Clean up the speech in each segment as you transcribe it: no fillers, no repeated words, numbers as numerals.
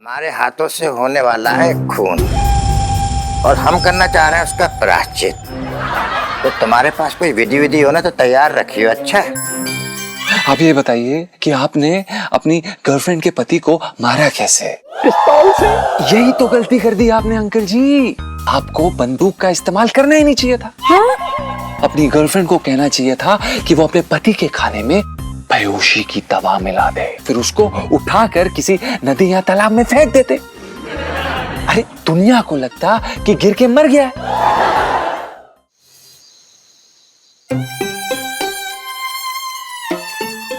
हमारे हाथों से होने वाला है खून और हम करना चाह रहे हैं उसका प्रायश्चित। तो तुम्हारे पास कोई विधि हो ना तो तैयार रखियो। अच्छा, आप ये बताइए कि आपने अपनी गर्लफ्रेंड के पति को मारा कैसे? पिस्तौल से। यही तो गलती कर दी आपने अंकल जी। आपको बंदूक का इस्तेमाल करना ही नहीं चाहिए था। हाँ? अपनी गर्लफ्रेंड को कहना चाहिए था कि वो अपने पति के खाने में बेहोशी की दवा मिला दे, फिर उसको उठाकर किसी नदी या तालाब में फेंक देते। अरे दुनिया को लगता कि गिर के मर गया है।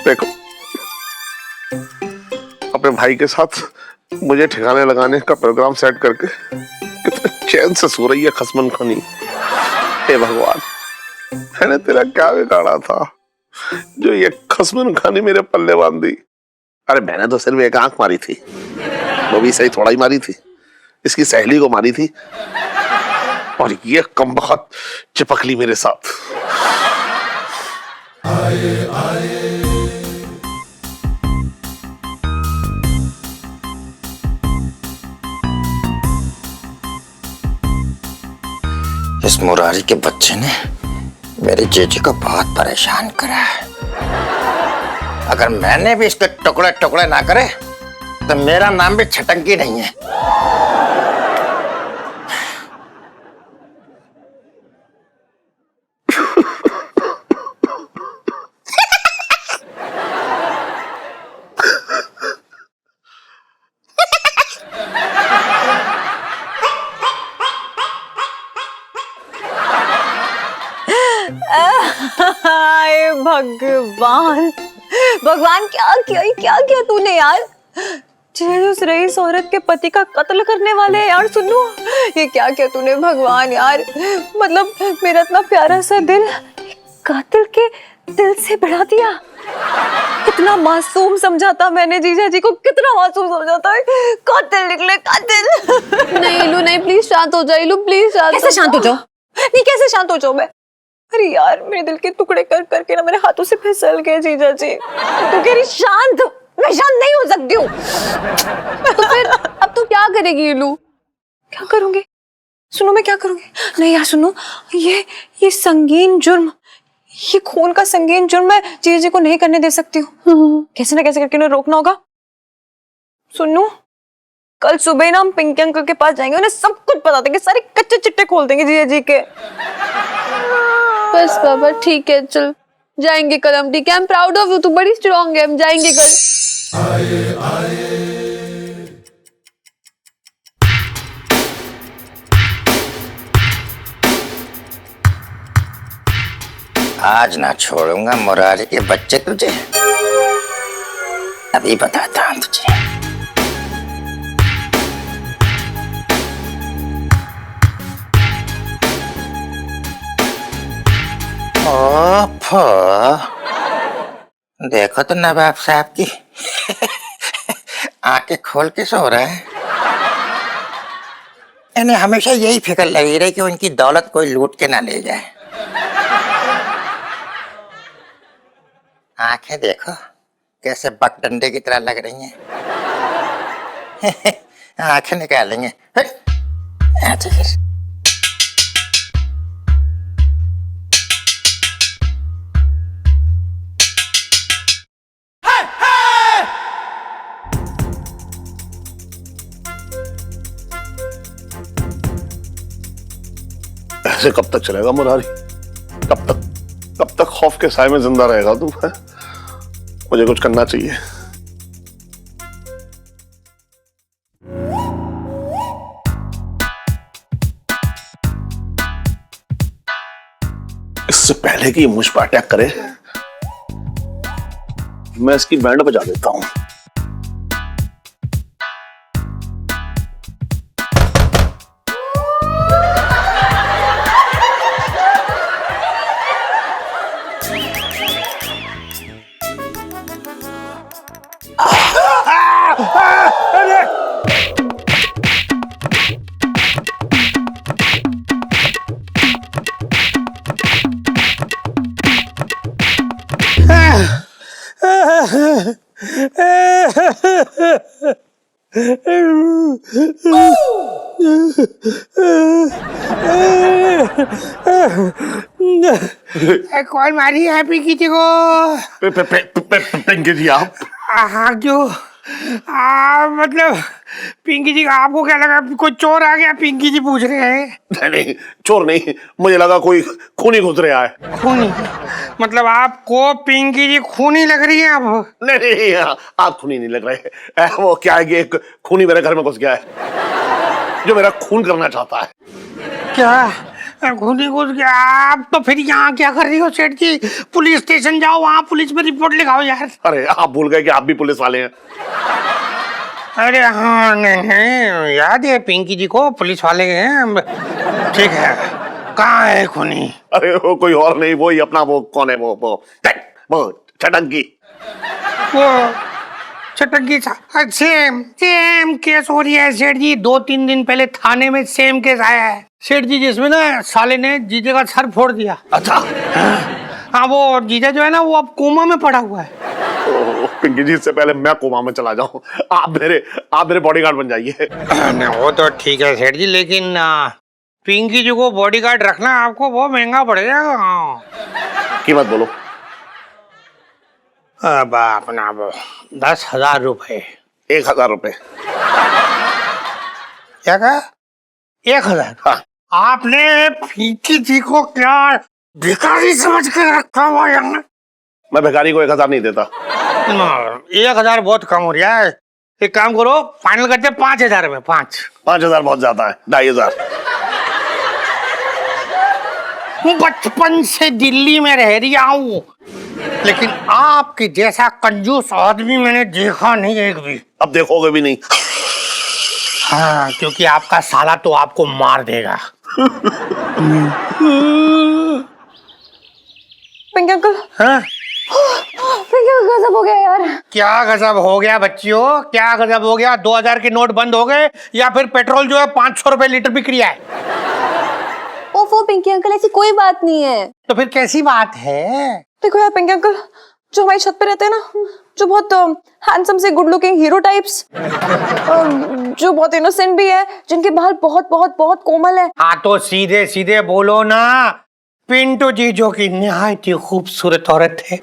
देखो, अपने भाई के साथ मुझे ठिकाने लगाने का प्रोग्राम सेट करके कितने चैन से सो रही है खसमन खनी। हे भगवान, मैंने तेरा क्या बिगाड़ा था जो ये खसमन खानी मेरे पल्ले बांध दी। अरे मैंने तो सिर्फ एक आंख मारी थी, वो भी सही थोड़ा ही मारी थी, इसकी सहेली को मारी थी, और ये कमबख्त चिपक ली मेरे साथ। इस मुरारी के बच्चे ने मेरे जीजी को बहुत परेशान करा है। अगर मैंने भी इसके टुकड़े टुकड़े ना करे तो मेरा नाम भी छटंकी नहीं है। भगवान भगवान, क्या किया तूने यार? उस रईस औरत के पति का कत्ल करने वाले यार, सुनो ये क्या किया तूने भगवान यार। मतलब मेरा इतना प्यारा सा दिल कातिल के दिल से बढ़ा दिया। कितना मासूम समझा था मैंने जीजा जी को, कितना मासूम समझा था। कातिल निकले कातिल। नहीं इलू नहीं, प्लीज शांत हो जाओ इलू, प्लीज शांत। कैसे शांत हो जाओ? नहीं कैसे शांत हो जाओ मैं? अरे यार मेरे दिल के टुकड़े कर करके ना मेरे हाथों से फिसल गए जीजा जी। तू कह रही शांत, मैं शांत नहीं हो सकती हूँ। तो फिर अब तू क्या करेगी इलू? क्या करूंगी? सुनो मैं क्या करूंगी? नहीं यार सुनो, ये संगीन जुर्म, ये खून का संगीन जुर्म मैं जीजा जी को नहीं करने दे सकती हूँ। कैसे ना कैसे करके उन्हें रोकना होगा। सुनो, कल सुबह ना हम पिंकी अंकल के पास जाएंगे, उन्हें सब कुछ बता देंगे, सारे कच्चे चिट्टे खोल देंगे जीजा जी के। बस बाबा ठीक है, चल जाएंगे कल हम। ठीक है, I am proud of you, तू बड़ी स्ट्रांग है। हम जाएंगे कल। आज ना छोड़ूंगा मुरारी के बच्चे तुझे, अभी बताता हूं तुझे। ओफो, देखो तो नवाब साहब की आंखें खोल के सो रहा है। इन्हें हमेशा यही फिक्र लगी रही कि उनकी दौलत कोई लूट के ना ले जाए। आंखें देखो कैसे बकडंडे की तरह लग रही हैं। आंखें निकालेंगे। अच्छा फिर ऐसे कब तक चलेगा मुरारी? कब तक खौफ के साए में जिंदा रहेगा तू? है? मुझे कुछ करना चाहिए। इससे पहले कि ये मुझ पर अटैक करे, मैं इसकी बैंड बजा देता हूं। कौन मारी है पिंकी जी को? पिंकी जी आप? हाँ क्यों? मतलब पिंकी जी, आपको क्या लगा कोई चोर आ गया? पिंकी जी पूछ रहे हैं। नहीं नहीं, चोर नहीं, मुझे लगा कोई खूनी घुस रहा है। खूनी? मतलब आपको पिंकी जी खूनी लग रही है अब? नहीं नहीं, आप खूनी नहीं लग रहे। वो क्या है कि एक खूनी मेरे घर में घुस गया है जो मेरा खून करना चाहता है। क्या खूनी घुस गया? आप तो फिर यहाँ क्या कर रही हो सेठ जी? पुलिस स्टेशन जाओ, वहाँ पुलिस में रिपोर्ट लिखाओ यार। अरे आप भूल गए कि आप भी पुलिस वाले हैं। अरे हाँ, नहीं याद है पिंकी जी को, पुलिस वाले हैं। ठीक है, कहाँ है खूनी? अरे वो कोई और नहीं, वो ही अपना, वो कौन है, वो चटंकी। वो चटंकी सेम सेम केस हो रही है सेठ जी। 2-3 दिन पहले थाने में सेम केस आया है सेठ जी, जिसमें ना साले ने जीजे का सर फोड़ दिया। अच्छा। हाँ, वो जीजा जो है ना, वो अब कोमा में पड़ा हुआ है। पिंकी जी, इससे पहले मैं कोमा में चला जाऊं, आप मेरे बॉडीगार्ड बन जाइए। वो तो ठीक है सेठ जी, लेकिन पिंकी जी को बॉडीगार्ड रखना आपको बहुत महंगा पड़ जाएगा। कीमत बोलो। अब अपना 10,000 रुपए। 1,000 रुपए। क्या कहा? 1,000? हाँ। आपने पिंकी जी को क्या भिखारी समझ के रखा हुआ है? मैं भिखारी को 1,000 नहीं देता। 1,000 बहुत कम हो रहा है। एक काम करो, फाइनल करते 5,000 में। 5,000 बहुत ज्यादा है, 2,500। बचपन से दिल्ली में रह रही हूँ, लेकिन आपके जैसा कंजूस आदमी मैंने देखा नहीं एक भी। अब देखोगे भी नहीं। हाँ, क्योंकि आपका साला तो आपको मार देगा। पिंकी अंकल, हाँ? पिंकी अंकल, गजब हो गया यार। क्या गजब हो गया बच्चियों? क्या गजब हो गया? 2,000 के नोट बंद हो गए या फिर पेट्रोल जो है 500 रुपए लीटर बिक रहा है? ओफो पिंकी अंकल, ऐसी कोई बात नहीं है। तो फिर कैसी बात है? देखो यार पिंकी अंकल, जो हमारी छत पे रहते हैं ना, जो बहुत हैंडसम से गुड लुकिंग हीरो टाइप्स, जो बहुत इनोसेंट भी है, जिनके बाल बहुत बहुत बहुत कोमल है। हाँ, तो सीधे सीधे बोलो ना। पिंटू जी जो कि निहायत ही खूबसूरत औरत है,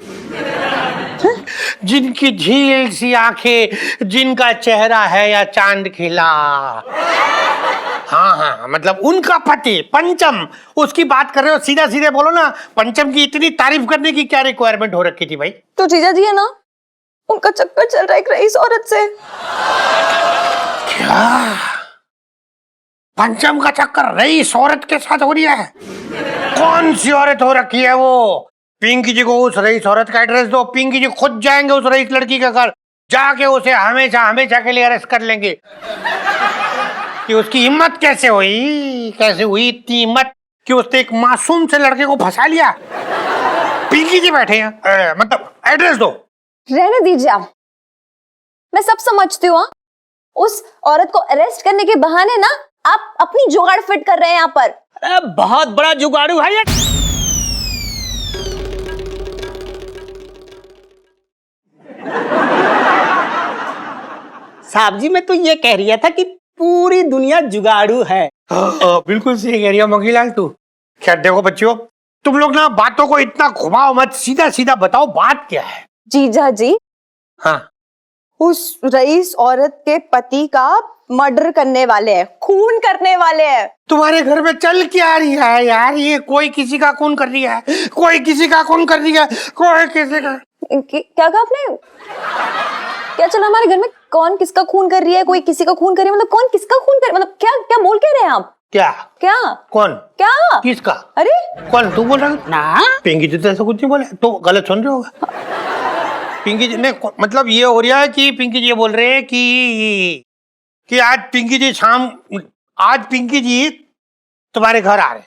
जिनकी झील सी आंखें, जिनका चेहरा है या चांद खिला। हाँ हाँ, मतलब उनका पति पंचम, उसकी बात कर रहे हो? सीधा सीधे बोलो ना। पंचम की इतनी तारीफ करने की क्या रिक्वायरमेंट हो रखी थी भाई? तो जीजा जी है ना, उनका चक्कर चल रहा है एक रईस औरत से। क्या? पंचम का चक्कर रईस औरत के साथ हो रहा है? कौन सी औरत हो रखी है वो? पिंकी जी को उस रईस औरत का एड्रेस दो, पिंकी जी खुद जाएंगे उस रईस लड़की के घर, जाके उसे हमेशा हमेशा के लिए अरेस्ट कर लेंगे। कि उसकी हिम्मत कैसे हुई इतनी हिम्मत कि उसने एक मासूम से लड़के को फंसा लिया? पिंकी जी बैठे हैं, मतलब एड्रेस दो। रहने दीजिए आप, मैं सब समझती हूँ। उस औरत को अरेस्ट करने के बहाने ना आप अपनी जुगाड़ फिट कर रहे हैं यहाँ पर। अरे बहुत बड़ा जुगाड़ू है ये। साहब जी, मैं तो ये कह रहा था कि पूरी दुनिया जुगाड़ू है। बिल्कुल सही कह रही है मंगीलाल तू। क्या देखो बच्चों, तुम लोग ना बातों को इतना घुमाओ मत, सीधा सीधा बताओ बात क्या है। जीजा जी, हाँ, उस रईस औरत के पति का मर्डर करने वाले हैं, खून करने वाले हैं। तुम्हारे घर में चल क्या रही है यार? ये कोई किसी का खून कर रही है, कोई किसी का खून कर रही है, कोई किसी का। क्या कहा आपने? क्या चला हमारे घर में? कौन किसका खून कर रही है? कोई किसी का खून कर रही है? मतलब कौन किसका खून कर, मतलब क्या क्या बोल के रहे हैं आप? क्या क्या कौन? क्या किसका? अरे कौन? तू बोल रहा है ना? पिंकी जी तो ऐसा कुछ नहीं बोले, तो गलत सुन रहे होगा। पिंकी जी ने मतलब ये हो रहा है कि पिंकी जी ये बोल रहे हैं कि आज पिंकी जी तुम्हारे घर आ रहे,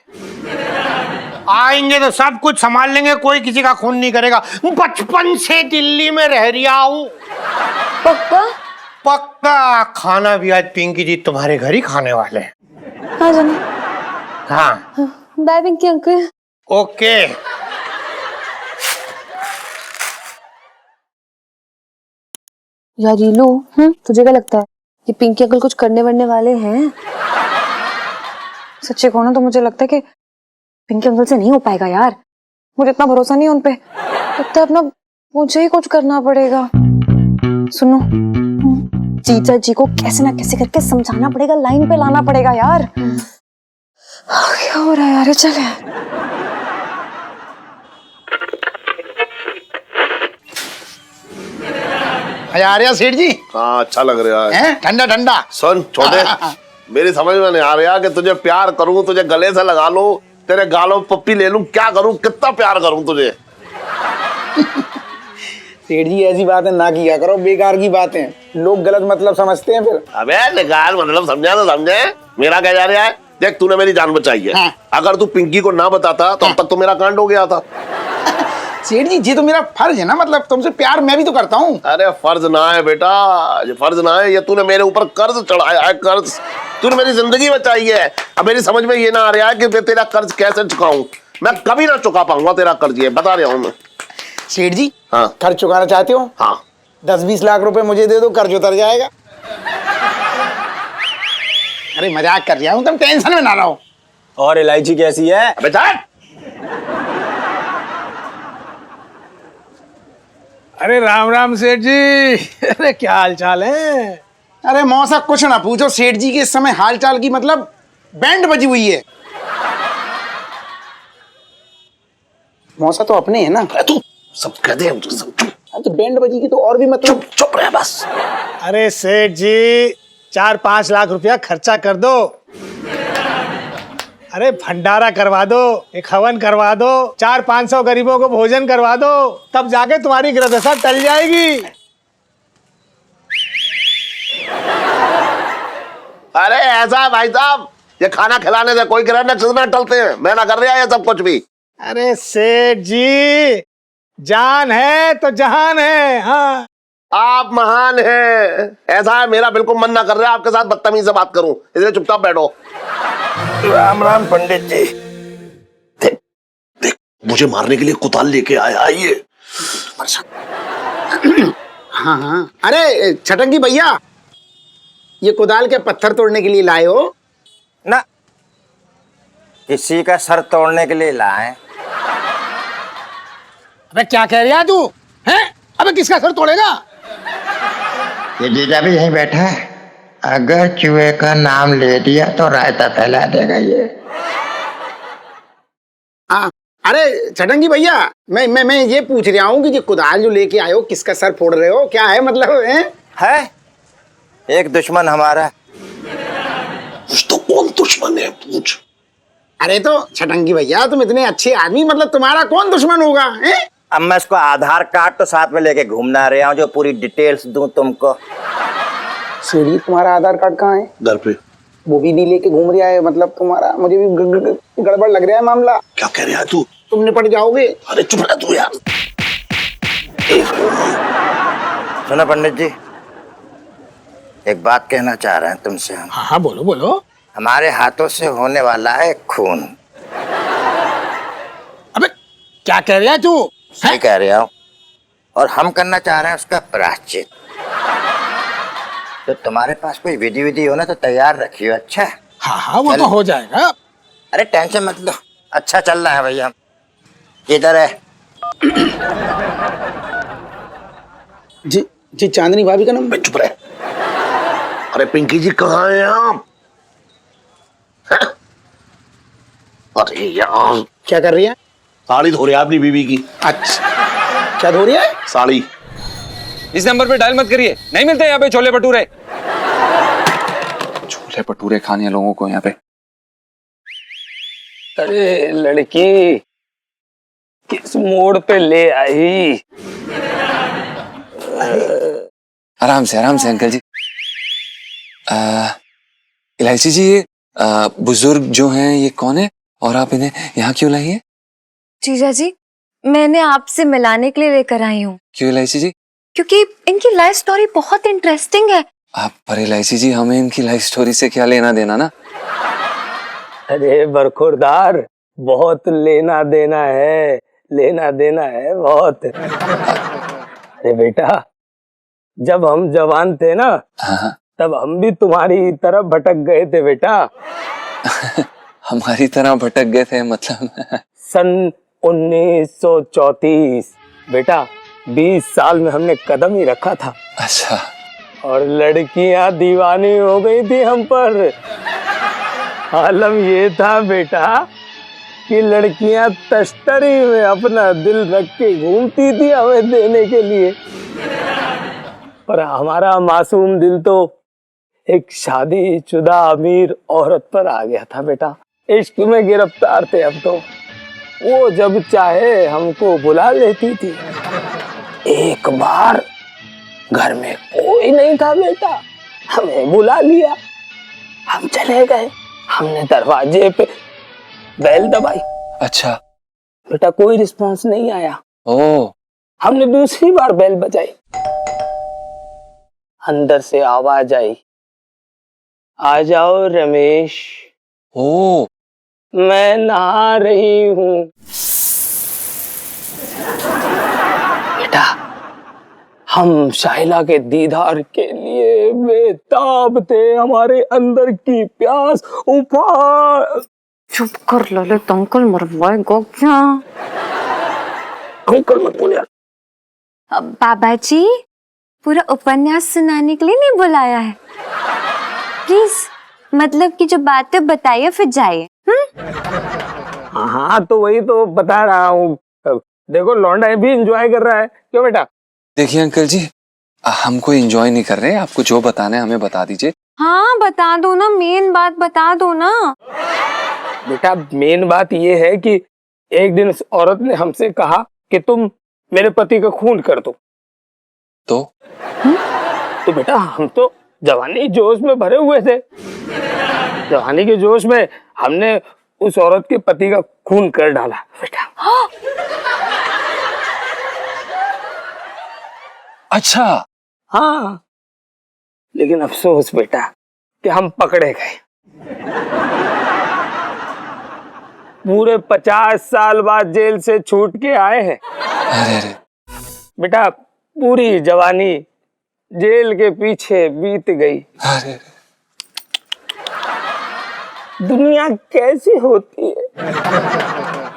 आएंगे तो सब कुछ संभाल लेंगे, कोई किसी का खून नहीं करेगा। बचपन से दिल्ली में रह रहा हूँ। पक्का? पक्का। खाना भी आज पिंकी जी तुम्हारे घर ही खाने वाले हैं। हाँ जाने। हाँ, बाय पिंकी अंकल। ओके। यार रीलू, तुझे क्या लगता है ये पिंकी अंकल कुछ करने वरने वाले हैं। सच्चे कहूं ना तो मुझे लगता है कि पिंकी अंकल से नहीं हो पाएगा यार। मुझे इतना भरोसा नहीं है उन पे। लगता है अपना मुझे ही कुछ करना पड़ेगा। सुनो, जीजा जी को कैसे ना कैसे करके समझाना पड़ेगा, लाइन पे लाना पड़ेगा यार। क्या हो रहा है यार, चल आ रहा सेठ जी? हाँ अच्छा लग रहा है। हैं? ठंडा ठंडा। सुन छोटे, मेरी समझ में नहीं आ रहा कि तुझे प्यार करूं, तुझे गले से लगा लूं, तेरे गालों पे पप्पी ले लूं, क्या करूं, कितना प्यार करूं तुझे। सेठ जी ऐसी बातें ना किया करो, बेकार की बातें, लोग गलत मतलब समझते हैं फिर। अबे निकाल मतलब समझा तो समझे, मेरा क्या जा रहा है। देख तूने मेरी जान बचाई है। हाँ। अगर तू पिंकी को ना बताता तो अब तक तो मेरा कांड हो गया था। सेठ जी ये तो मेरा फर्ज है ना, मतलब तुमसे प्यार मैं भी तो करता हूँ। अरे फर्ज ना है बेटा, ये फर्ज ना है, ये तूने मेरे ऊपर कर्ज चढ़ाया है, कर्ज। तूने मेरी जिंदगी बचाई है। अब मेरी समझ में ये ना आ रहा है कि मैं तेरा कर्ज कैसे चुकाऊं। मैं कभी ना चुका पाऊंगा तेरा कर्ज, ये बता रहा हूं मैं। सेठ जी हाँ। कर्ज चुकाना चाहते हो? हाँ 10-20 लाख रुपए मुझे दे दो, कर्ज उतर जाएगा। अरे मजाक कर रहा हूँ, तुम टेंशन में ना रहो। और इलायची कैसी है? अबे जा। अरे राम राम सेठ जी। अरे क्या हाल चाल है? अरे मौसा कुछ ना पूछो, सेठ जी के इस समय हालचाल की मतलब बैंड बजी हुई है। मौसा तो अपने है ना। तू सब कह दे, सब चुप तो बैंड बजी की तो और भी मतलब। चुप रहे बस। अरे सेठ जी 4-5 लाख रुपया खर्चा कर दो। अरे भंडारा करवा दो, एक हवन करवा दो, 400-500 गरीबों को भोजन करवा दो, तब जाके तुम्हारी ग्रदशा टल जाएगी। अरे ऐसा भाई साहब, ये खाना खिलाने से कोई ग्रह नक्षत्र ना टलते हैं। मैं ना कर रहा ये सब कुछ भी। अरे सेठ जी जान है तो जहान है। हाँ आप महान हैं। ऐसा है मेरा बिल्कुल मन ना कर रहा है आपके साथ बदतमीजी से बात करूं, इसलिए चुपचाप बैठो। राम राम पंडित जी। देख देख मुझे मारने के लिए कुदाल लेके आया ये। हाँ हाँ, अरे छटंगी भैया, ये कुदाल के पत्थर तोड़ने के लिए लाए हो? ना, किसी का सर तोड़ने के लिए लाए। अबे क्या कह रहा है तू? हैं? अबे किसका सर तोड़ेगा? ये जीजा भी यहीं बैठा है। अगर चूहे का नाम ले दिया तो रायता फैला देगा ये। हाँ, अरे छटंगी भैया, मैं ये पूछ रहा हूँ कि ये कुदाल जो लेके आए हो किसका सर फोड़ रहे हो, क्या है मतलब? है एक दुश्मन हमारा। कुछ तो कौन दुश्मन है पूछ। अरे तो छटंगी भैया तुम इतने अच्छे आदमी, मतलब तुम्हारा कौन दुश्मन होगा? अब मैं इसको आधार कार्ड तो साथ में लेके घूमना रहा हूँ, जो पूरी डिटेल्स दूं तुमको। सीढ़ी, तुम्हारा आधार कार्ड कहाँ है? घर पे। वो भी नहीं लेके घूम रहा है, मतलब तुम्हारा मुझे भी गड़बड़ लग रहा है मामला। क्या कह रहा है तू? तुम निपट जाओगे। अरे चुप रह तू यार। सुनो पंडित जी, एक बात कहना चाह रहे हैं तुमसे हम। हाँ हाँ बोलो बोलो। हमारे हाथों से होने वाला है खून। अबे क्या कह रहा है तू? सही कह रहा हूँ, और हम करना चाह रहे हैं उसका प्रायश्चित। तो तुम्हारे पास कोई विधि विधि हो ना तो तैयार रखियो। अच्छा? हाँ हाँ वो तो हो जाएगा। अरे टेंशन मत लो, अच्छा चल रहा है भैया। किधर है? जी जी, चांदनी भाभी का नंबर। चुप रहे। अरे पिंकी जी कहाँ हैं आप? हैं? अरे यार क्या कर रही है? साड़ी धो रहे हैं अपनी बीवी की। अच्छा, क्या धो रही है? साड़ी। इस नंबर पे डायल मत करिए, नहीं मिलते यहाँ पे छोले भटूरे। छोले भटूरे खाने लोगों को यहाँ पे। अरे लड़की किस मोड़ पे ले आई? आराम से अंकल जी। इलायची जी, ये बुजुर्ग जो हैं ये कौन है और आप इन्हें यहाँ क्यों लाई है? जीजा जी, मैंने आपसे मिलाने के लिए लेकर आई हूँ, क्यों इलायची जी? क्योंकि इनकी लाइफ स्टोरी बहुत इंटरेस्टिंग है। आप पर इलायची जी, हमें इनकी लाइफ स्टोरी से क्या लेना देना ना। अरे बरखुरदार, बहुत लेना देना है, लेना देना है बहुत। अरे बेटा, जब हम जवान थे ना हाँ, तब हम भी तुम्हारी तरफ भटक गए थे बेटा। हमारी तरह भटक गए थे मतलब? सन 1934 बेटा, 20 साल में हमने कदम ही रखा था अच्छा। और लड़कियां दीवानी हो गई थी हम पर। आलम ये था बेटा कि लड़कियां तश्तरी में अपना दिल रख के घूमती थी हमें देने के लिए, पर हमारा मासूम दिल तो एक शादीशुदा अमीर औरत पर आ गया था बेटा। इश्क में गिरफ्तार थे अब तो। वो जब चाहे हमको बुला लेती थी। एक बार घर में कोई नहीं था बेटा, हमें बुला लिया, हम चले गए। हमने दरवाजे पे बेल दबाई। अच्छा। बेटा कोई रिस्पांस नहीं आया। ओ। हमने दूसरी बार बेल बजाई, अंदर से आवाज आई, आ जाओ रमेश। ओ। मैं नहा रही हूँ। बेटा हम शाइला के दीदार के लिए बेताब थे, हमारे अंदर की प्यास उफान। चुप कर ललित, अंकल मरवाएगा क्या? अंकल मत बोल यार। बाबा जी पूरा उपन्यास सुनाने के लिए नहीं बुलाया है, प्लीज मतलब कि जो बातें बताइए फिर जाइए। हाँ तो वही तो बता रहा हूँ। देखो लौंडा भी एंजॉय कर रहा है, क्यों बेटा? देखिए अंकल जी, हम कोई एंजॉय नहीं कर रहे हैं, आपको जो बताना है हमें बता दीजिए। हाँ बता दो ना, मेन बात बता दो ना। बेटा मेन बात ये है कि एक दिन उस औरत ने हमसे कहा कि तुम मेरे पति का खून कर दो। तो बेटा हम तो जवानी जोश में भरे हुए थे, जवानी के जोश में हमने उस औरत के पति का खून कर डाला बेटा। अच्छा। हाँ लेकिन अफसोस बेटा कि हम पकड़े गए। पूरे 50 साल बाद जेल से छूट के आए हैं। अरे बेटा पूरी जवानी जेल के पीछे बीत गई। अरे दुनिया कैसी होती है,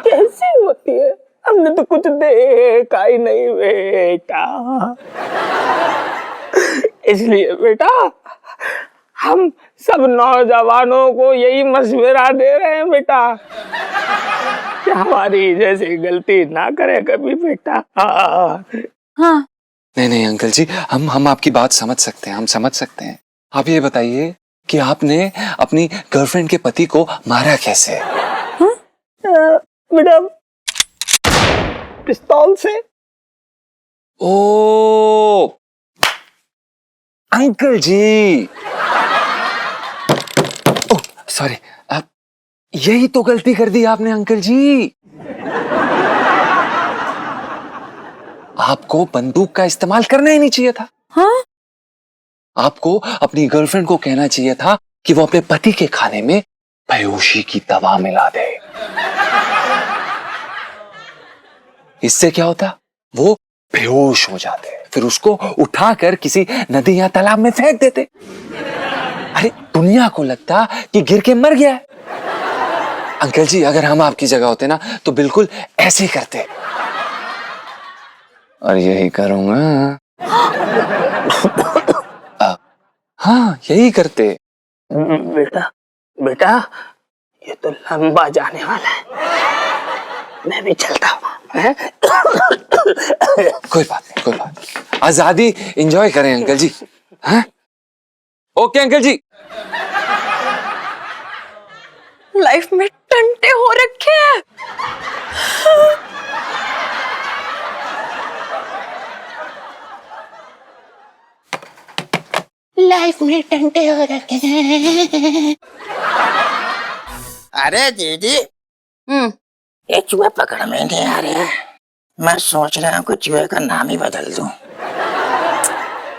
कैसी होती है, हमने तो कुछ देखा ही नहीं बेटा। इसलिए बेटा हम सब नौजवानों को यही मशवरा दे रहे हैं बेटा कि हमारी जैसी गलती ना करे कभी बेटा। हाँ नहीं अंकल जी, हम आपकी बात समझ सकते हैं, हम समझ सकते हैं। आप ये बताइए कि आपने अपनी गर्लफ्रेंड के पति को मारा कैसे? बेटा पिस्तौल से। ओ अंकल जी, ओह सॉरी, आप यही तो गलती कर दी आपने अंकल जी। आपको बंदूक का इस्तेमाल करना ही नहीं चाहिए था। हाँ? आपको अपनी गर्लफ्रेंड को कहना चाहिए था कि वो अपने पति के खाने में बेहोशी की दवा मिला दे। इससे क्या होता, वो बेहोश हो जाते, फिर उसको उठाकर किसी नदी या तालाब में फेंक देते। अरे दुनिया को लगता कि गिर के मर गया है। अंकल जी अगर हम आपकी जगह होते ना तो बिल्कुल ऐसे ही करते, और यही करूंगा। हाँ यही करते। बेटा बेटा ये तो लंबा जाने वाला है, मैं भी चलता हूँ। कोई बात नहीं, कोई बात नहीं, आजादी एंजॉय करें अंकल जी। हाँ ओके अंकल जी। लाइफ में टंटे हो रखे हैं। लाइफ में टंटे हो रखे हैं। अरे दीदी, ये चूहे पकड़ में नहीं आ रहे हैं। मैं सोच रहा हूँ कि चूहे का नाम ही बदल दूं।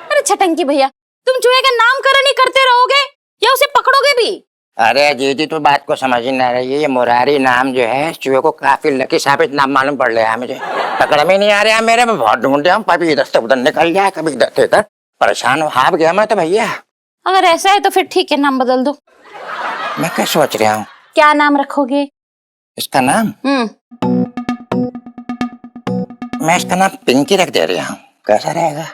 अरे छटंकी भैया, तुम चूहे का नामकरण ही करते रहोगे या उसे पकड़ोगे भी? अरे दीदी तो बात को समझ ही ना रही है। ये मुरारी नाम जो है चूहे को काफी लकी साबित नाम मालूम पड़ रहा है मुझे। पकड़ में नहीं आ रहा है मेरे, में बहुत ढूंढ रहा हूँ, कभी इधर से उधर निकल गया, कभी इधर से इधर, परेशान हाफ गया मैं तो भैया। अगर ऐसा है तो फिर ठीक है, नाम बदल दो। मैं क्या सोच रहा हूँ, क्या नाम रखोगे? इसका नाम मैं इसका नाम पिंकी रख दे रहा हूँ, कैसा रहेगा?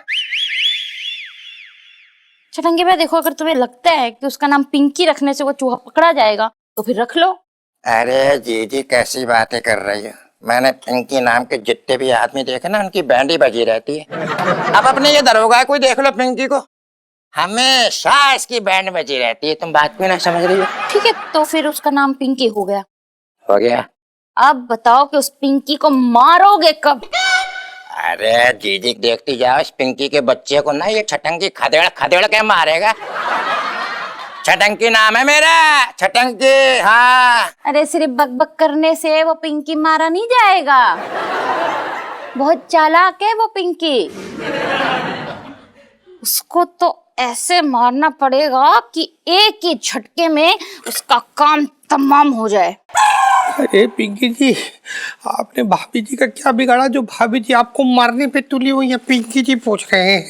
छटंगी भाई देखो, अगर तुम्हें लगता है कि उसका नाम पिंकी रखने से वो चूहा पकड़ा जाएगा तो फिर रख लो। अरे जी कैसी बातें कर रही हो, मैंने पिंकी नाम के जितने भी आदमी देखे ना उनकी बैंड ही बजी रहती है। अब अपने ये दरोगा कोई देख लो, पिंकी को हमेशा इसकी बैंड बजी रहती है। तुम बात क्यों ना समझ रही हो? ठीक है, तो फिर उसका नाम पिंकी हो गया। हो गया। अब बताओ कि उस पिंकी को मारोगे कब? अरे जीजी देखती जाओ, इस पिंकी के बच्चे को ना ये छटंकी खदेड़ खदेड़ के मारेगा। छटंकी नाम है मेरा, छटंकी। हाँ। अरे सिर्फ बकबक करने से वो पिंकी मारा नहीं जाएगा, बहुत चालाक है वो पिंकी। उसको तो ऐसे मारना पड़ेगा कि एक ही झटके में उसका काम तमाम हो जाए। अरे पिंकी जी, आपने भाभी जी का क्या बिगाड़ा जो भाभी जी आपको मारने पे तुली हुई है? पिंकी जी पूछ रहे हैं।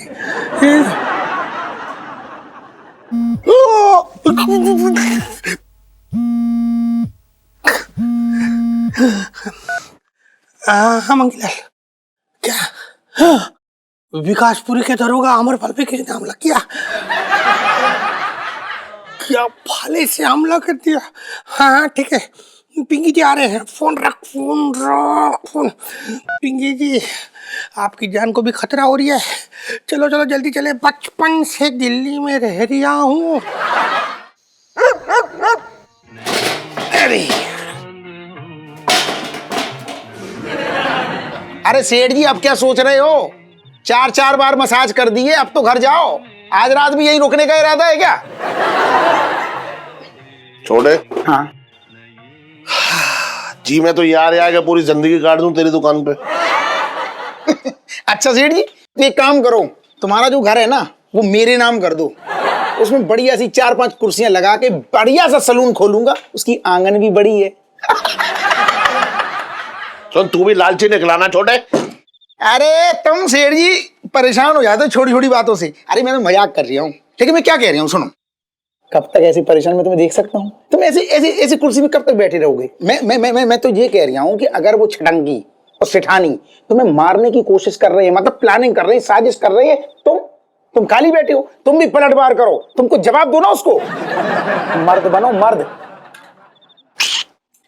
हाँ मंगीलाल, क्या विकासपुरी के दरोगा अमर पर पे किसने हमला किया? क्या भाले से हमला कर दिया? हाँ ठीक है, पिंकी जी आ रहे हैं। फोन रख, फोन रख, फोन। पिंकी जी, आपकी जान को भी खतरा हो रही है। चलो चलो जल्दी चले, बचपन से दिल्ली में रह रहा हूँ। अरे सेठ जी, अब क्या सोच रहे हो? 4 बार मसाज कर दिए, अब तो घर जाओ। आज रात भी यही रुकने का इरादा है क्या? छोड़े। हाँ जी मैं तो यार यार कि पूरी जिंदगी काट दूं तेरी दुकान पे। अच्छा सेठ जी, तो एक काम करो, तुम्हारा जो घर है ना वो मेरे नाम कर दो। उसमें बढ़िया सी 4-5 कुर्सियां लगा के बढ़िया सा सलून खोलूंगा। उसकी आंगन भी बड़ी है। सुन, तू भी लालची निकलाना छोटे। अरे तुम सेठ जी परेशान हो जाते हो छोटी छोटी बातों से। अरे मैं तो मजाक कर रहा हूँ, लेकिन मैं क्या कह रहा हूँ सुनो। कब तक ऐसी परेशान मैं तुम्हें देख सकता हूँ? तुम ऐसी कुर्सी में कब तक बैठे रहोगे? मैं तो ये कह रहा हूँ कि अगर वो छटंगी और सेठानी तुम्हें मारने की कोशिश कर रहे हैं, मतलब प्लानिंग कर रहे हैं, साजिश कर रहे हैं, तुम खाली बैठे हो, तुम भी पलटवार करो, तुमको जवाब दो ना उसको। मर्द बनो, मर्द।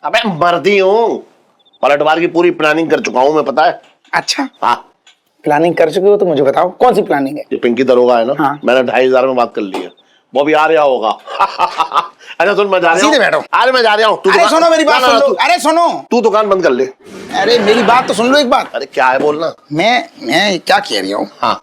अबे मर्दी हूँ, पलटवार की पूरी प्लानिंग कर चुका हूँ मैं, पता है। अच्छा हाँ, प्लानिंग कर चुके हो तो मुझे बताओ कौन सी प्लानिंग है? ये पिंकी दरोगा है ना, हाँ। मैंने 2500 में बात कर ली है, वो भी आ रहा होगा। अच्छा सुन, मैं जा रहा हूँ। सीधे बैठो। अरे मैं जा रहा हूँ। अरे सुनो मेरी बात सुन लो। अरे सुनो, तू दुकान बंद कर ले। अरे मेरी बात तो सुन लो एक बात। अरे क्या है बोलना। मैं क्या कह रही हूँ, हाँ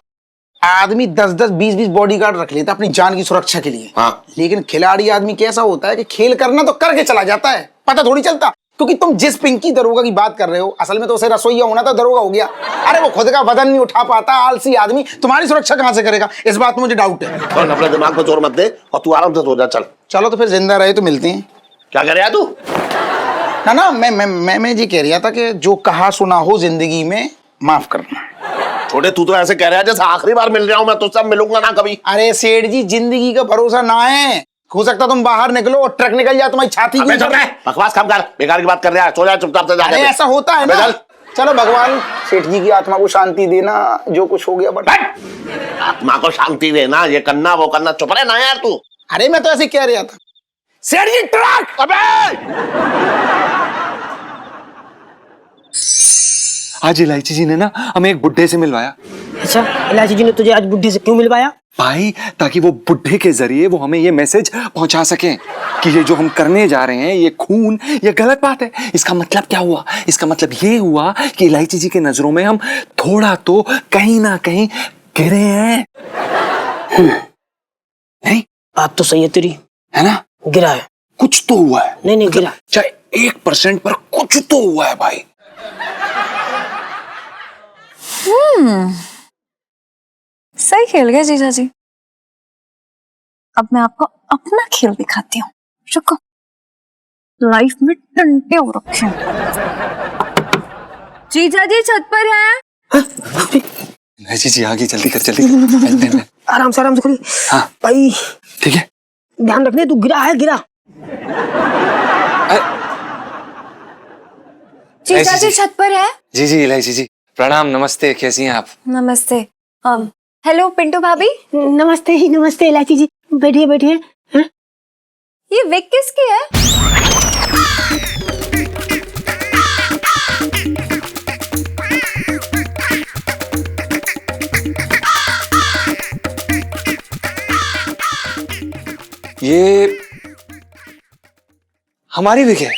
आदमी 10-10, 20-20 बॉडीगार्ड रख लेता अपनी जान की सुरक्षा के लिए। हाँ। लेकिन खिलाड़ी आदमी कैसा होता है कि खेल करना तो करके चला जाता है, पता थोड़ी चलता। क्योंकि तुम जिस पिंकी दरोगा की बात कर रहे हो, असल में तो उसे रसोईया होना था, दरोगा हो गया। अरे वो खुद का वजन नहीं उठा पाता, आलसी आदमी, तुम्हारी सुरक्षा कहां से करेगा? इस बात में मुझे डाउट है। तो अपने दिमाग को जोर मत दे और तू आराम से सो जा। चल चलो तो फिर जिंदा रहे तो मिलते हैं। क्या कर रहा है तू? ना मैं ये कह रहा था कि जो कहा सुना हो जिंदगी में माफ करना। छोटे, तू तो ऐसे कह रहा है जैसे आखिरी बार मिल रहा हूं मैं तुझसे, मिलूंगा ना कभी। अरे सेठ जी, जिंदगी का भरोसा ना है, हो सकता तुम बाहर निकलो और ट्रक निकल जाए तुम्हारी छाती की। बकवास कम कर, बेकार की बात कर रहा है। सो जा चुपचाप से। अरे ऐसा होता है ना। चलो भगवान सेठ जी की आत्मा को शांति देना, जो कुछ हो गया बट आत्मा को शांति देना, ये करना वो करना, चुप रहे ना यार तू। अरे मैं तो ऐसे कह रहा था। सेठ जी ट्रक। अबे आज इलायची जी ने ना हमें एक बुड्ढे से मिलवाया। अच्छा, इलायची जी ने तुझे आज बुड्ढे से क्यों मिलवाया? भाई, ताकि वो बुड्ढे के जरिए वो हमें ये मैसेज पहुंचा सकें कि ये जो हम करने जा रहे हैं, ये खून, ये गलत बात है। इसका मतलब क्या हुआ? इसका मतलब ये हुआ कि इलायची जी की नजरों में हम थोड़ा तो कहीं ना कहीं गिरे हैं। नहीं, बात तो सही है तेरी, है ना? गिरा है। कुछ तो हुआ है। नहीं गिरा, चाहे 1% पर कुछ तो हुआ है भाई। सही खेल गए जीजा जी। अब मैं आपको अपना खेल दिखाती हूँ, रुको। लाइफ में टंटे हो रखे हैं। जीजा जी छत पर हैं? जी आगे जल्दी कर जल्दी कर। आराम से खोली। हाँ भाई ठीक है। ध्यान रखने, तू गिरा है, गिरा। जीजा जी छत पर है। जी जी इलायची जी प्रणाम, नमस्ते, कैसी हैं आप? नमस्ते। हेलो पिंटू भाभी। नमस्ते ही नमस्ते इलायची जी, बैठिए बैठिए। हाँ? ये विग किसकी है? ये हमारी विग है।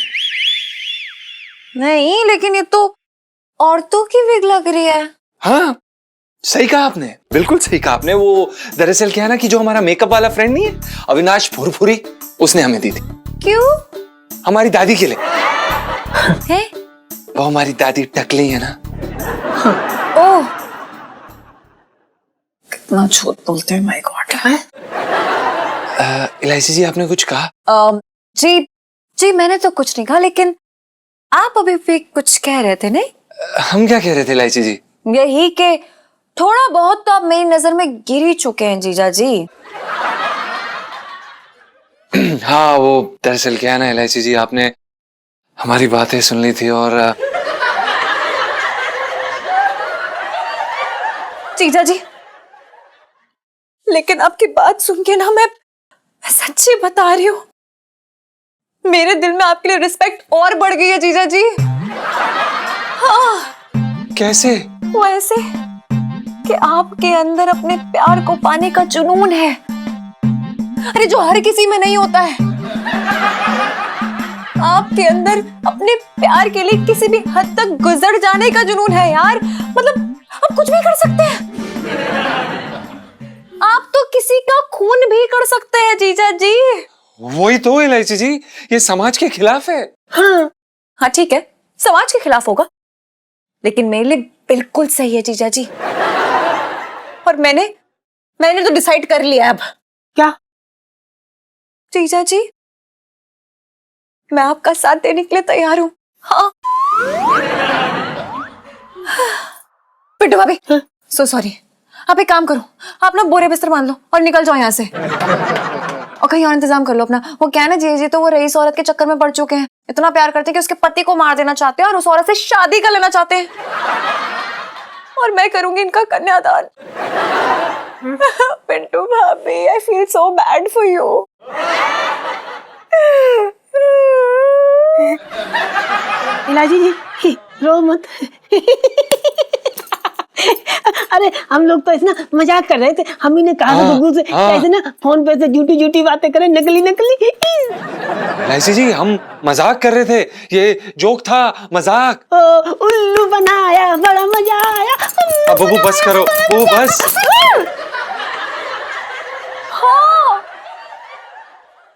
नहीं, लेकिन ये तो औरतों की विग लग रही है। हाँ सही कहा आपने, बिल्कुल सही कहा आपने। वो दरअसल क्या है ना कि जो हमारा मेकअप वाला फ्रेंड नहीं है अविनाश फुरफुरी, उसने हमें दी थी। क्यों? हमारी दादी के लिए। है? वो हमारी दादी टकली है ना। ओह, कितना झूठ बोलते हैं, माय गॉड। इलायची जी आपने कुछ कहा? जी जी मैंने तो कुछ नहीं कहा, लेकिन आप अभी भी कुछ कह रहे थे नहीं? हम क्या कह रहे थे इलायची जी? यही कि थोड़ा बहुत तो आप मेरी नजर में गिर ही चुके हैं जीजा जी। हाँ वो दरअसल क्या है ना इलायची जी, आपने हमारी बातें सुन ली थी और जीजा जी, लेकिन आपकी बात सुन के ना मैं सच्ची बता रही हूँ, मेरे दिल में आपके लिए रिस्पेक्ट और बढ़ गई है जीजा जी। हाँ। कैसे? वो ऐसे कि आपके अंदर अपने प्यार को पाने का जुनून है, अरे जो हर किसी में नहीं होता है। आपके अंदर अपने प्यार के लिए किसी भी हद तक गुजर जाने का जुनून है यार। मतलब आप कुछ भी कर सकते हैं, आप तो किसी का खून भी कर सकते हैं जीजा जी। वही तो इलायची जी, ये समाज के खिलाफ है। हाँ ठीक है, समाज के खिलाफ होगा, लेकिन मेरे लिए बिल्कुल सही है जीजा जी। और मैंने तो डिसाइड कर लिया है अब। क्या? जीजा जी, मैं आपका साथ देने के लिए तैयार हूँ। हाँ। पिंटू भाभी, सो सॉरी। आप एक काम करो, आप ना बोरे बिस्तर बांध लो और निकल जाओ यहाँ से, और कहीं और इंतजाम कर लो अपना। वो क्या है ना जीजा जी, तो वो रईस औरत के चक्कर में पड़ चुके हैं, इतना प्यार करते हैं कि उसके पति को मार देना चाहते हैं और उस औरत से शादी कर लेना चाहते हैं, और मैं करूंगी इनका कन्यादान। पिंटू भाभी, I feel so bad for you. इलायची जी रो मत। अरे हम लोग तो इतना मजाक कर रहे थे, हम ही ने कहा था गुग्गू से कैसे ना फोन पे से झूठी झूठी बातें करें, नकली नकली। इलायची जी हम मजाक कर रहे थे, ये जोक था, मजाक। उल्लू बनाया, बड़ा मजा आया। अब बबू बस करो, बबू बस। हाँ,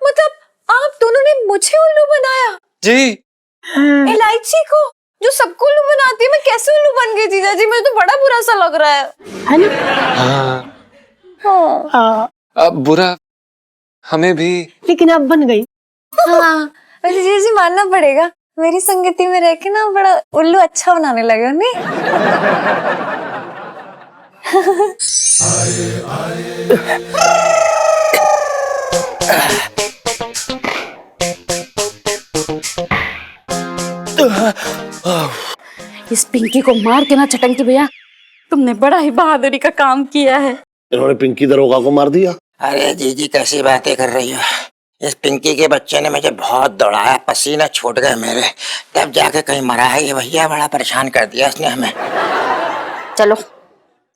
मतलब आप दोनों ने मुझे उल्लू बनाया? जी। इलायची को जो सबको उल्लू बनाती है, मैं कैसे उल्लू बन गई जीजा जी? मुझे तो बड़ा बुरा सा लग रहा है ना? हाँ। हाँ। अब बुरा हमें भी, लेकिन अब बन गई। हाँ, वैसे जीजा जी मानना पड़ेगा, मेरी संगति में रह के ना बड़ा उल्लू अच्छा बनाने लगे हो नहीं? इस पिंकी को मार के ना चटंकी भैया, तुमने बड़ा ही बहादुरी का काम किया है। इन्होंने पिंकी दरोगा को मार दिया। अरे जीजी कैसी बातें कर रही हो, इस पिंकी के बच्चे ने मुझे बहुत दौड़ाया, पसीना छूट गए मेरे, तब जाके कहीं मरा है ये भैया। बड़ा परेशान कर दिया इसने हमें। चलो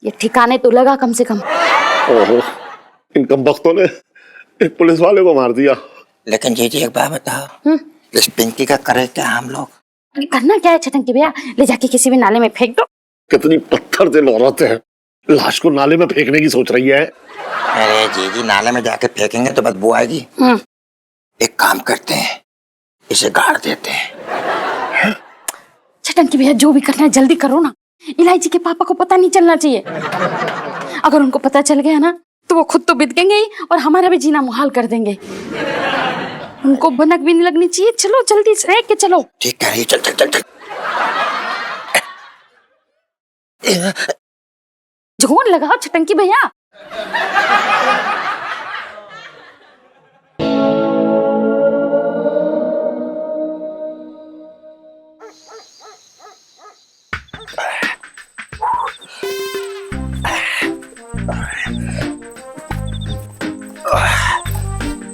ये ठिकाने तो लगा कम से कम। ओहो, इन कमबख्तों ने एक पुलिस वाले को मार दिया। लेकिन जीजी एक बात बताओ, इस पिंकी का करे क्या हम लोग? करना क्या है चटंकी भैया, ले जाके किसी भी नाले में फेंक दो। कितनी पत्थर दिल औरत है, लाश को नाले में फेंकने की सोच रही है। अरे जीजी नाले में जाके फेंकेंगे तो बदबू आएगी। एक काम करते हैं, इसे गाड़ देते हैं। चटंकी भैया जो भी करना है जल्दी करो ना, इलायची के पापा को पता नहीं चलना चाहिए। अगर उनको पता चल गया ना तो वो खुद तो बिदकेंगे ही और हमारा भी जीना मुहाल कर देंगे। उनको भनक भी नहीं लगनी चाहिए। चलो जल्दी से के चलो। ठीक है, चल चल चल चल। जोर लगाओ छटंकी भैया।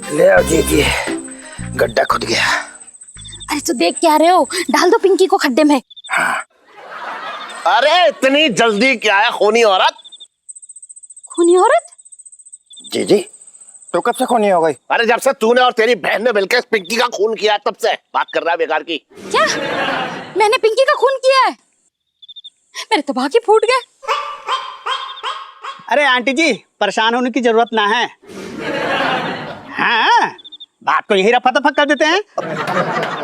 ले आओ जी, गड्ढा खुद गया। अरे तो देख क्या रहे हो, डाल दो पिंकी को खड्डे में। अरे इतनी जल्दी क्या है खूनी औरत? खूनी औरत? जी तो कब से खूनी हो गई? अरे जब से तूने और तेरी बहन ने मिलकर पिंकी का खून किया तब से बात कर रहा है बेकार की। क्या मैंने पिंकी का खून किया है? मेरे तो बाकी फूट गए। अरे आंटी जी परेशान होने की जरूरत ना है। हाँ बात को यही रफा दफा कर देते हैं।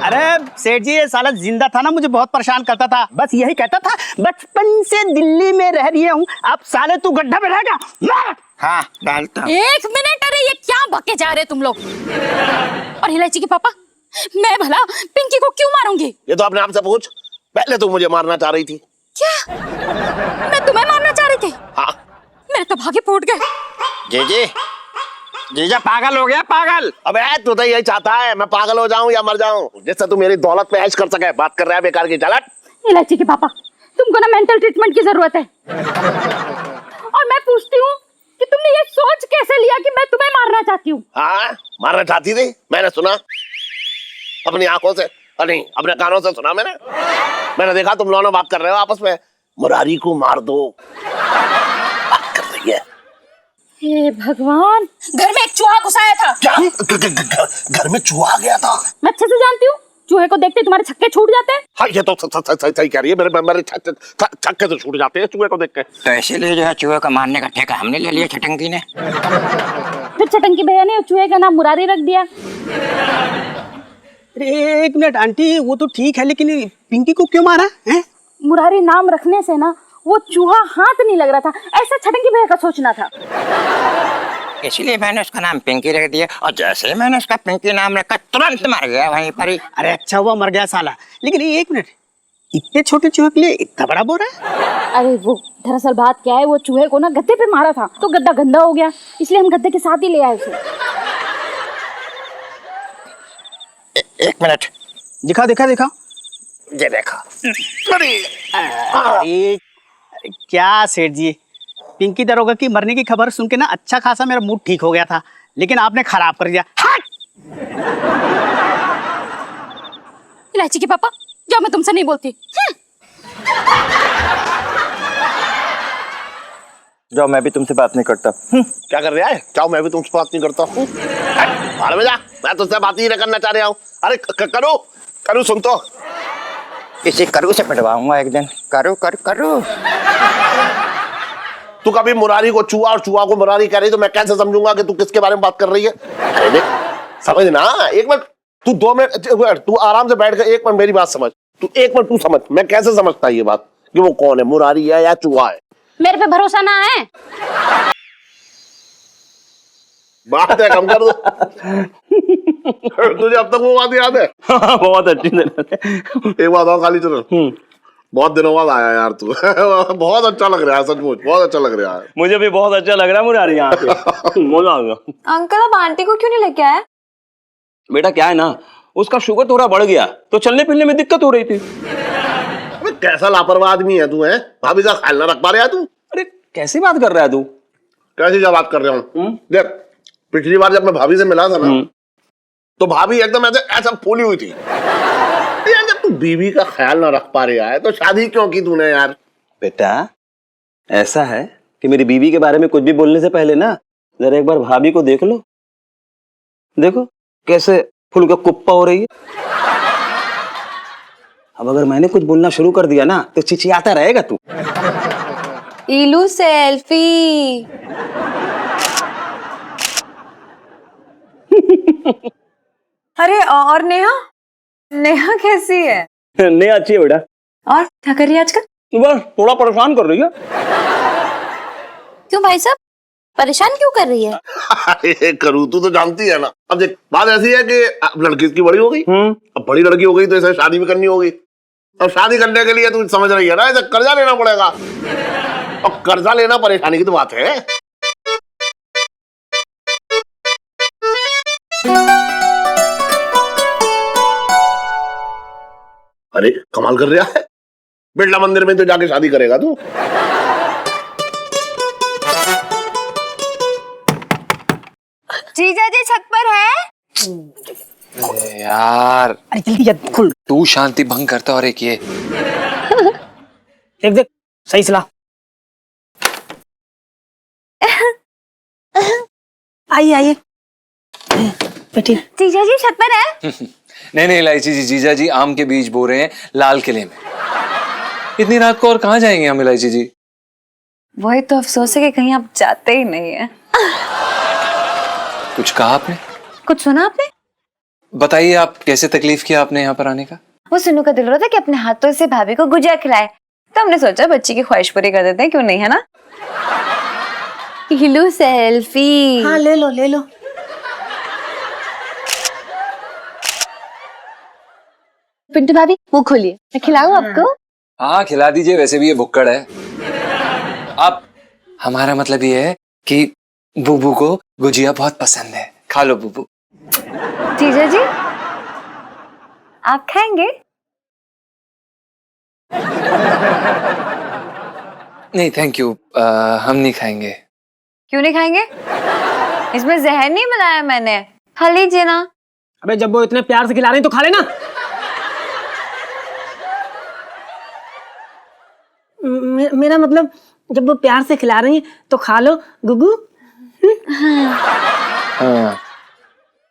अरे सेठ जी ये साला जिंदा था ना मुझे बहुत परेशान करता था, बस यही कहता था बचपन से दिल्ली में रह रही हूँ, अब साले तू गड्ढा में रहेगा मार। हाँ डालता। एक मिनट, अरे ये क्या बके जा रहे तुम लोग? और इलायची के पापा, मैं भला पिंकी को क्यों मारूंगी? ये तो अपने आप से पूछ, पहले तू मुझे मारना चाह रही थी। क्या मैं तुम्हें मारना चाह रही थी? हाँ मेरे तो भागे फूट गए। जीजा पागल हो गया, पागल। अबे तू तो यही चाहता है मैं पागल हो जाऊं या मर जाऊं, जिससे तू मेरी दौलत पे ऐश कर सके। बात कर रहा है बेकार की, चलट। इलायची के पापा तुमको ना मेंटल ट्रीटमेंट की जरूरत है। और मैं पूछती हूँ कि तुमने ये सोच कैसे लिया कि मैं तुम्हें मारना चाहती हूँ? हाँ मारना चाहती थी, मैंने सुना अपनी आंखों से, नहीं अपने कानों से सुना मैंने देखा तुम दोनों बात कर रहे हो आपस में। मुरारी को मार दो बात कर रही है। हे भगवान, घर में एक चूहा घुसाया था। क्या घर में चूहा आ गया था? मैं अच्छे से जानती हूँ, चूहे को देखते तुम्हारे छक्के छूट जाते हैं। हाँ ये तो सही कह रही है, मेरे छक्के से छूट जाते हैं चूहे को देख के। तो इसीलिए जो है चूहे को मारने का ठेका हमने ले लिया छटंकी ने। फिर छटंकी भैया ने चूहे का नाम मुरारी रख दिया। अरे एक मिनट आंटी, वो तो ठीक है लेकिन पिंकी को क्यों मारा है? मुरारी नाम रखने से ना वो चूहा हाथ नहीं लग रहा था, ऐसा छटंकी भैया का सोचना था। इसलिए मैंने उसका नाम पिंकी रख दिया, और जैसे ही मैंने उसका पिंकी नाम रखा तुरंत मर गया वहीं पर ही। अरे अच्छा हुआ मर गया साला, लेकिन एक मिनट, इतने छोटे चूहे के लिए इतना बड़ा बोरा है? अरे वो दरअसल बात क्या है, वो चूहे को ना गद्दे पे मारा था तो गद्दा गंदा हो गया, इसलिए हम गद्दे के साथ ही ले आए उसे। एक मिनट, दिखा दिखा दिखा। ये देखो। अरे क्या सेठ जी, पिंकी दरोगा की मरने की खबर सुन के ना अच्छा खासा मेरा मूड ठीक हो गया था, लेकिन आपने खराब कर दिया। इलायची के पापा जाओ, मैं तुमसे नहीं बोलती। जाओ, मैं भी तुमसे बात नहीं करता। क्या कर रहा है? चाहो मैं भी तुमसे बात नहीं करता हूँ। बाहर में जा, मैं तुझसे बात ही नहीं करना चाह रहा हूँ। अरे करू सुन तो, इसी करू से पिटवाऊंगा एक दिन। करू तू कभी मुरारी को चूहा और चूहा को मुरारी कह रही तो मैं कैसे समझूंगा कि तू किसके बारे में बात कर रही है? अरे देख समझ ना, एक मिनट तू 2 मिनट तू आराम से बैठ कर 1 मिनट मेरी बात समझ। तू 1 मिनट तू समझ, मैं कैसे समझता ये बात कि वो कौन है, मुरारी है या चूहा है? मेरे पे भरोसा ना है? बात है कम कर दो। तुझे अब तक वो बात याद है? बहुत अच्छी एक बात और खाली चलो, बहुत दिनों बाद आया यार तू। बहुत अच्छा लग रहा है, सचमुच बहुत अच्छा लग रहा है। मुझे भी बहुत अच्छा लग रहा है मुरारी यहाँ पे। मजा आ गया। अंकल अब आंटी को क्यों नहीं लेके आए? बेटा क्या है ना, उसका शुगर थोड़ा बढ़ गया तो चलने फिरने में दिक्कत हो रही थी। अबे कैसा लापरवाह आदमी है तू, है? भाभी का ख्याल ना रख पा रहा है तू? अरे कैसी बात कर रहा है तू? कैसी क्या बात कर रहा हूँ? देख पिछली बार जब मैं भाभी से मिला था ना, तो भाभी एकदम ऐसा फूली हुई थी। यार जब तू बीवी का ख्याल ना रख पा रहा है तो शादी क्यों की तूने यार? बेटा ऐसा है कि मेरी बीवी के बारे में कुछ भी बोलने से पहले ना जरा एक बार भाभी को देख लो। देखो कैसे फूल का कुप्पा हो रही है। अब अगर मैंने कुछ बोलना शुरू कर दिया ना तो चिचियाता रहेगा तू। इलू सेल्फी। अरे और नेहा कैसी है? नेहा अच्छी है बेटा। और क्या कर रही है आजकल? बस थोड़ा परेशान कर रही है। क्यों भाई साहब, परेशान क्यों कर रही है? अरे करूँ तू तो जानती है ना। अब देख बात ऐसी है कि अब लड़की इसकी बड़ी हो गई, अब बड़ी लड़की हो गई तो इसे शादी भी करनी होगी। अब शादी करने के लिए तू समझ रही है ना, इसे कर्जा लेना पड़ेगा। और कर्जा लेना परेशानी की तो बात है। अरे कमाल कर रहा है, बिरला मंदिर में तो जाके शादी करेगा तू। जीजा जी छत पर है। अरे यार, अरे जल्दी जल्दी खुल। तू शांति भंग करता और एक ये। देख देख सही सलाह। आइए आइए बैठिए। जीजा जी छत पर है। नहीं नहीं इलायची जी, जीजा जी आम के बीज बो रहे हैं लाल किले में। इतनी रात को और कहाँ जाएंगे हम इलायची जी? वही तो अफसोस है कि कहीं आप जाते ही नहीं है। कुछ कहा आपने? कुछ सुना आपने? बताइए, आप कैसे तकलीफ किया आपने यहाँ पर आने का? वो सुनू का दिल रहा था कि अपने हाथों से भाभी को गुजिया खिलाए, तो हमने सोचा बच्ची की ख्वाहिश पूरी कर देते हैं, क्यों नहीं, है ना? हिलो सेल्फी। हाँ ले लो ले लो। पिंटू भाभी वो खोलिए, मैं खिलाऊं आपको? हाँ खिला दीजिए, वैसे भी ये भुक्कड़ है। आप, हमारा मतलब ये है कि बुबू को गुजिया बहुत पसंद है, खा लो बुबू। जीजा जी आप खाएंगे? नहीं थैंक यू, हम नहीं खाएंगे। क्यों नहीं खाएंगे? इसमें जहर नहीं मिलाया मैंने, खा लीजिए ना। अबे जब वो इतने प्यार से खिला रहे हैं तो खा लेना। मेरा मतलब जब वो प्यार से खिला रही हैं तो खा लो गुगू। हाँ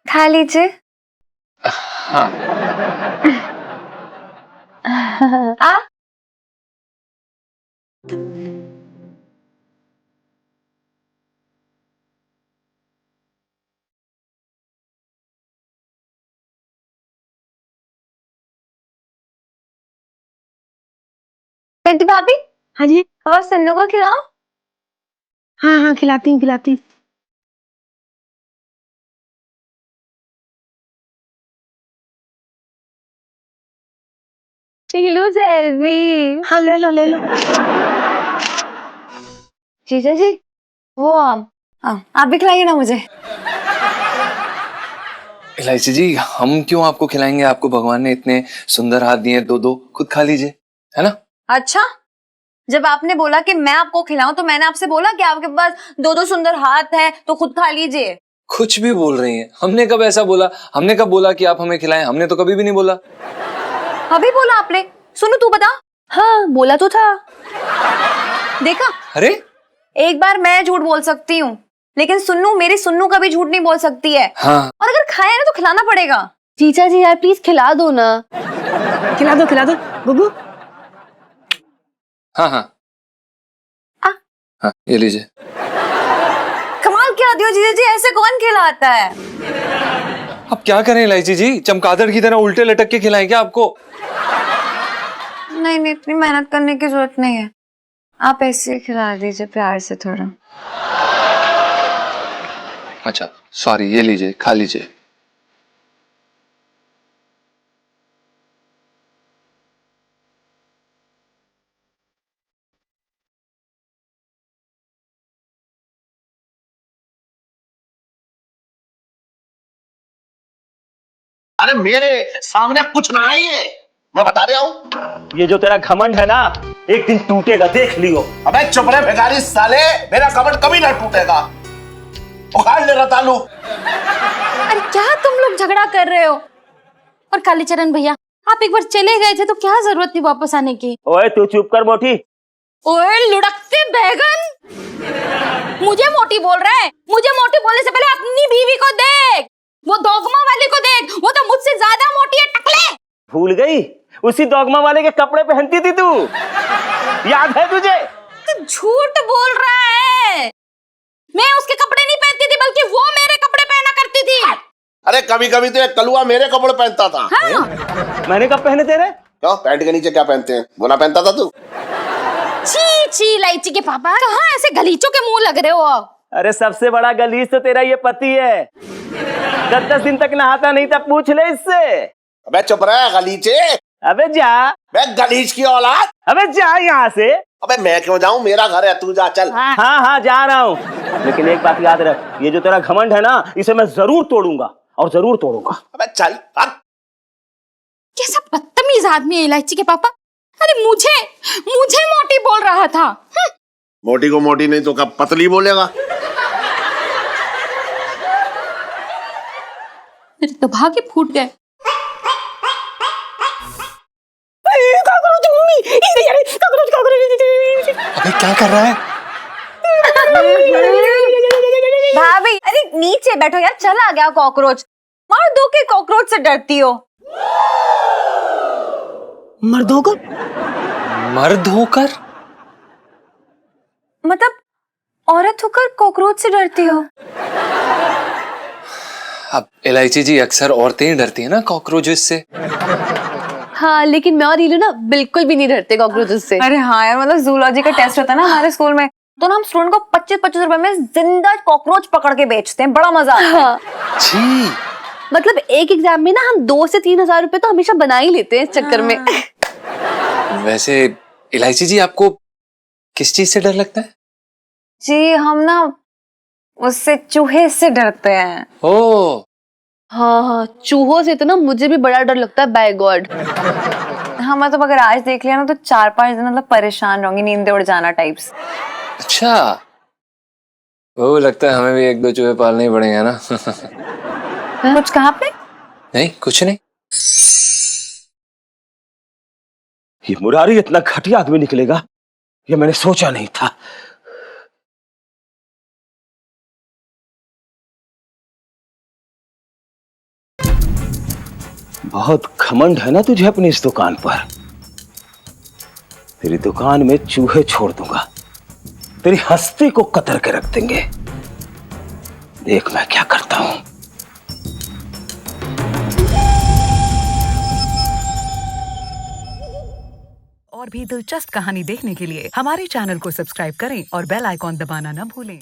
खा लीजिए। हाँ। आ पिंटू भाभी। हाँ जी। और सन्नू को खिलाओ। हाँ हाँ खिलाती हूँ खिलाती हूँ। लो सेल्फी। हाँ ले लो ले लो। जीजा जी वो आम आप भी खिलाइए ना मुझे। इलायची जी, हम क्यों आपको खिलाएंगे? आपको भगवान ने इतने सुंदर हाथ दिए, दो दो खुद खा लीजिए, है ना? अच्छा, जब आपने बोला कि मैं आपको खिलाऊं तो मैंने आपसे बोला कि आपके पास दो दो सुंदर हाथ हैं तो खुद खा लीजिए। कुछ भी बोल रही हैं। हमने कब ऐसा बोला? हमने कब बोला कि आप हमें खिलाएं? हमने तो कभी भी नहीं बोला। अभी बोला आपने। सुनो तू बता। हाँ बोला तो था। देखा? अरे एक बार मैं झूठ बोल सकती हूँ, लेकिन सुन्नू, मेरी सुन्नू कभी झूठ नहीं बोल सकती है। हाँ। और अगर खाए ना तो खिलाना पड़ेगा। जीजा जी यार प्लीज खिला दो ना। खिला दो गुगू। हाँ हाँ हाँ, ये लीजिए। कमाल क्या दियो जीजा जी, ऐसे कौन खिलाता है? अब क्या करें इलायची जी, चमगादड़ की तरह उल्टे लटक के खिलाएं क्या आपको? नहीं नहीं, इतनी मेहनत करने की जरूरत नहीं है, आप ऐसे खिला दीजिए प्यार से थोड़ा। अच्छा सॉरी, ये लीजिए, खा लीजिए। अरे मेरे सामने कुछ ना है ये, मैं बता रहा हूँ। ये जो तेरा घमंड है ना, एक दिन टूटेगा, देख लियो। अबे चुप रहे भिखारी साले, मेरा कमर कभी ना टूटेगा। उखाड़ ले रतालू। अरे क्या तुम लोग झगड़ा कर रहे हो? और कालीचरण भैया, आप एक बार चले गए थे तो क्या जरूरत थी वापस आने की? ओए तू चुप कर मोटी। ओए लुढ़कते बैगन, मुझे मोटी बोल रहा है? मुझे मोटी बोलने से पहले अपनी बीवी को देख, वो डॉगमा वाली को देख, वो तो मुझसे ज्यादा मोटी है, टकले। भूल गई? उसी डॉगमा वाले के कपड़े पहनती थी तू, याद है तुझे? तू झूठ बोल रहा है। मैं उसके कपड़े नहीं पहनती थी, बल्कि वो मेरे कपड़े पहना करती थी। अरे कभी कभी तो एक कलुआ मेरे कपड़े पहनता था। हाँ? मैंने कब पहने तेरे? क्यों, पैंट के नीचे क्या पहनते हैं, वो ना पहनता था तू? छी छी इलायची के पापा, कहाँ ऐसे गलीचों के मुंह लग रहे हो आप? अरे सबसे बड़ा गलीज तो तेरा ये पति है, 10 दिन तक नहाता नहीं था, पूछ ले इससे। अबे चुप रहे गलीचे। अबे जा। बे गलीज की औलाद। अबे जा यहाँ से। अबे मैं क्यों जाऊं, मेरा घर है, तू जा चल। हाँ हाँ जा रहा हूँ, लेकिन एक बात याद रख, ये जो तेरा घमंड है ना, इसे मैं जरूर तोड़ूंगा और जरूर तोड़ूंगा। अबे चल भाग। कैसा बदतमीज आदमी है इलायची के पापा। अरे मुझे मुझे मोटी बोल रहा था। मोटी को मोटी नहीं तो कब पतली बोलेगा। मेरे तो भाग्य फूट गए। अबे क्या कर रहा है? भाभी अरे नीचे बैठो यार, चला गया कॉकरोच। मार दो के कॉकरोच से डरती हो? मर्दों को मर्द होकर? मतलब औरत होकर कॉकरोच से डरती हो? अब इलायची जी अक्सर औरतें ही डरती है ना कॉकरोचेस से। हाँ लेकिन मैं और रीलू ना बिल्कुल भी नहीं डरते कॉकरोचेस से। अरे हाँ यार, मतलब जूलॉजी का टेस्ट होता है ना हमारे स्कूल में, तो ना हम स्टूडेंट को 25-25 रुपए में जिंदा कॉकरोच पकड़ के बेचते हैं, बड़ा मजा आता है। छी। मतलब एक एग्जाम में ना हम 2 से 3 हजार रुपए तो हमेशा बना ही लेते हैं इस चक्कर में। वैसे इलायची जी आपको किस चीज से डर लगता है? जी हम ना उससे, चूहे से डरते हैं। ओ हाँ चूहों से तो ना मुझे भी बड़ा डर लगता है, बाय गॉड। हाँ मतलब अगर आज देख लिया ना तो 4-5 दिन मतलब परेशान रहूंगी, नींद उड़ जाना टाइप्स। अच्छा, वो लगता है हमें भी 1-2 चूहे पालने ही पड़ेंगे ना। कुछ कहा आपने? नहीं कुछ नहीं। ये मुरारी इतना घटिया आदमी निकलेगा, ये मैंने सोचा नहीं था। बहुत घमंड है ना तुझे अपनी इस दुकान पर। तेरी दुकान में चूहे छोड़ दूंगा, तेरी हस्ती को कतर के रख देंगे। देख मैं क्या करता हूं। और भी दिलचस्प कहानी देखने के लिए हमारे चैनल को सब्सक्राइब करें और बेल आइकॉन दबाना न भूलें।